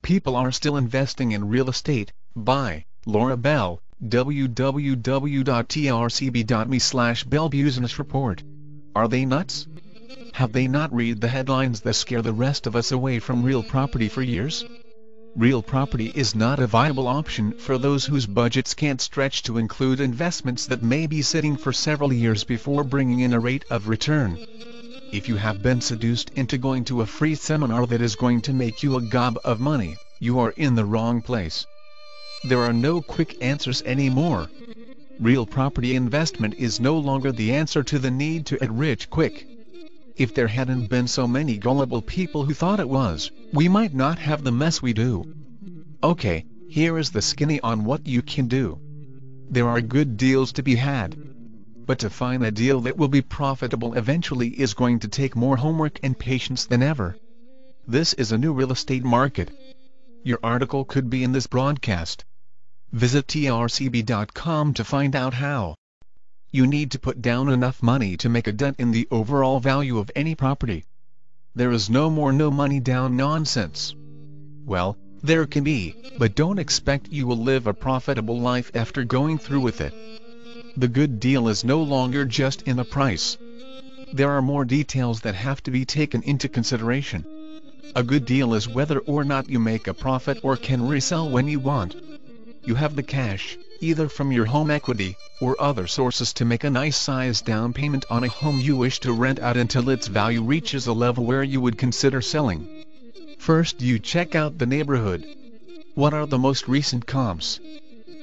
People are still investing in real estate. By Laura Bell, www.trcb.me/Bell Business Report. Are they nuts? Have they not read the headlines that scare the rest of us away from real property for years? Real property is not a viable option for those whose budgets can't stretch to include investments that may be sitting for several years before bringing in a rate of return. If you have been seduced into going to a free seminar that is going to make you a gob of money, you are in the wrong place. There are no quick answers anymore. Real property investment is no longer the answer to the need to get rich quick. If there hadn't been so many gullible people who thought it was, we might not have the mess we do. Okay, here is the skinny on what you can do. There are good deals to be had. But to find a deal that will be profitable eventually is going to take more homework and patience than ever. This is a new real estate market. Your article could be in this broadcast. Visit trcb.com to find out how. You need to put down enough money to make a dent in the overall value of any property. There is no more no money down nonsense. Well, there can be, but don't expect you will live a profitable life after going through with it. The good deal is no longer just in the price. There are more details that have to be taken into consideration. A good deal is whether or not you make a profit or can resell when you want. You have the cash, either from your home equity, or other sources to make a nice size down payment on a home you wish to rent out until its value reaches a level where you would consider selling. First you check out the neighborhood. What are the most recent comps?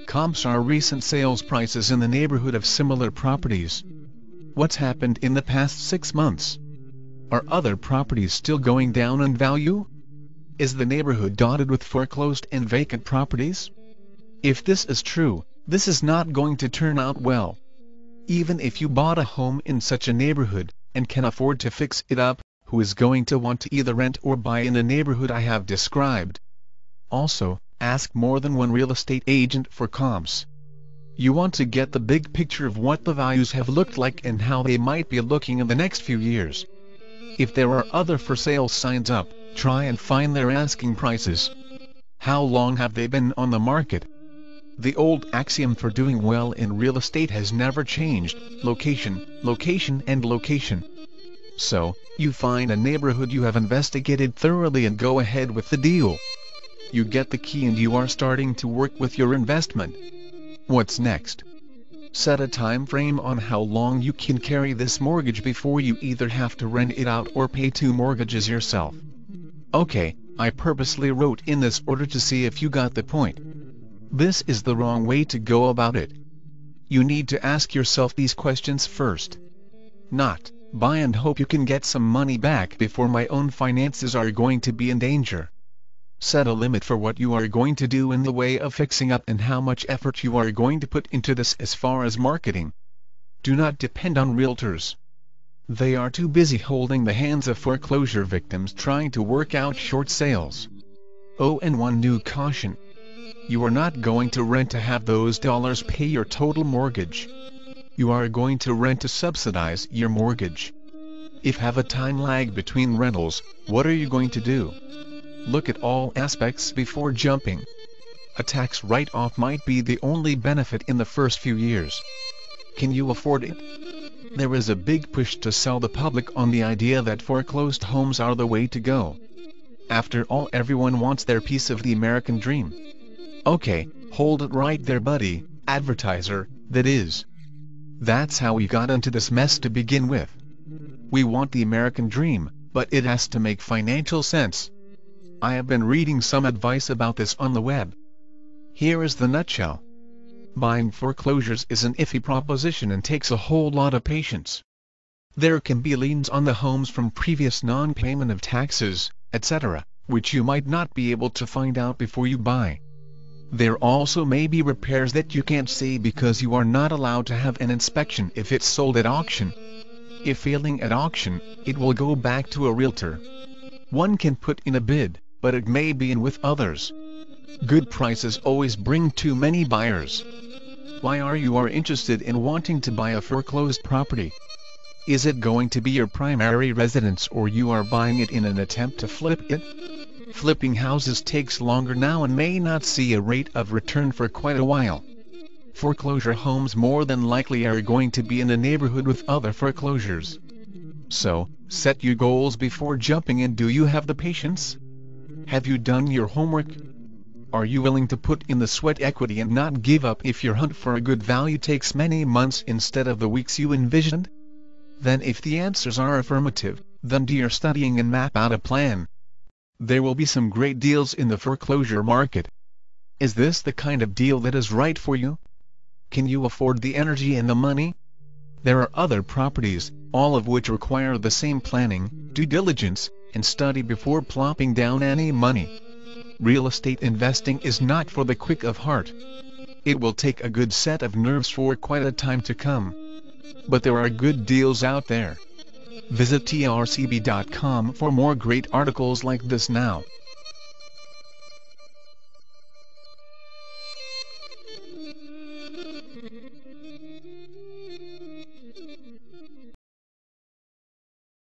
Comps are recent sales prices in the neighborhood of similar properties. What's happened in the past 6 months? Are other properties still going down in value? Is the neighborhood dotted with foreclosed and vacant properties? If this is true, this is not going to turn out well. Even if you bought a home in such a neighborhood, and can afford to fix it up, who is going to want to either rent or buy in the neighborhood I have described? Also, ask more than one real estate agent for comps. You want to get the big picture of what the values have looked like and how they might be looking in the next few years. If there are other for sale signs up, try and find their asking prices. How long have they been on the market? The old axiom for doing well in real estate has never changed: location, location and location. So, you find a neighborhood you have investigated thoroughly and go ahead with the deal. You get the key and you are starting to work with your investment. What's next? Set a time frame on how long you can carry this mortgage before you either have to rent it out or pay 2 mortgages yourself. Okay, I purposely wrote in this order to see if you got the point. This is the wrong way to go about it. You need to ask yourself these questions first. Not, buy and hope you can get some money back before my own finances are going to be in danger. Set a limit for what you are going to do in the way of fixing up and how much effort you are going to put into this as far as marketing. Do not depend on realtors. They are too busy holding the hands of foreclosure victims trying to work out short sales. Oh, and one new caution. You are not going to rent to have those dollars pay your total mortgage. You are going to rent to subsidize your mortgage. If have a time lag between rentals, what are you going to do? Look at all aspects before jumping. A tax write-off might be the only benefit in the first few years. Can you afford it? There is a big push to sell the public on the idea that foreclosed homes are the way to go. After all, everyone wants their piece of the American dream. Okay, hold it right there, buddy, advertiser, that is. That's how we got into this mess to begin with. We want the American dream, but it has to make financial sense. I have been reading some advice about this on the web. Here is the nutshell. Buying foreclosures is an iffy proposition and takes a whole lot of patience. There can be liens on the homes from previous non-payment of taxes, etc., which you might not be able to find out before you buy. There also may be repairs that you can't see because you are not allowed to have an inspection if it's sold at auction. If failing at auction, it will go back to a realtor. One can put in a bid, but it may be in with others. Good prices always bring too many buyers. Why are you interested in wanting to buy a foreclosed property? Is it going to be your primary residence or you are buying it in an attempt to flip it? Flipping houses takes longer now and may not see a rate of return for quite a while. Foreclosure homes more than likely are going to be in a neighborhood with other foreclosures. So, set your goals before jumping in. Do you have the patience? Have you done your homework? Are you willing to put in the sweat equity and not give up if your hunt for a good value takes many months instead of the weeks you envisioned? Then if the answers are affirmative, then do your studying and map out a plan. There will be some great deals in the foreclosure market. Is this the kind of deal that is right for you? Can you afford the energy and the money? There are other properties, all of which require the same planning, due diligence, and study before plopping down any money. Real estate investing is not for the quick of heart. It will take a good set of nerves for quite a time to come. But there are good deals out there. Visit trcb.com for more great articles like this now.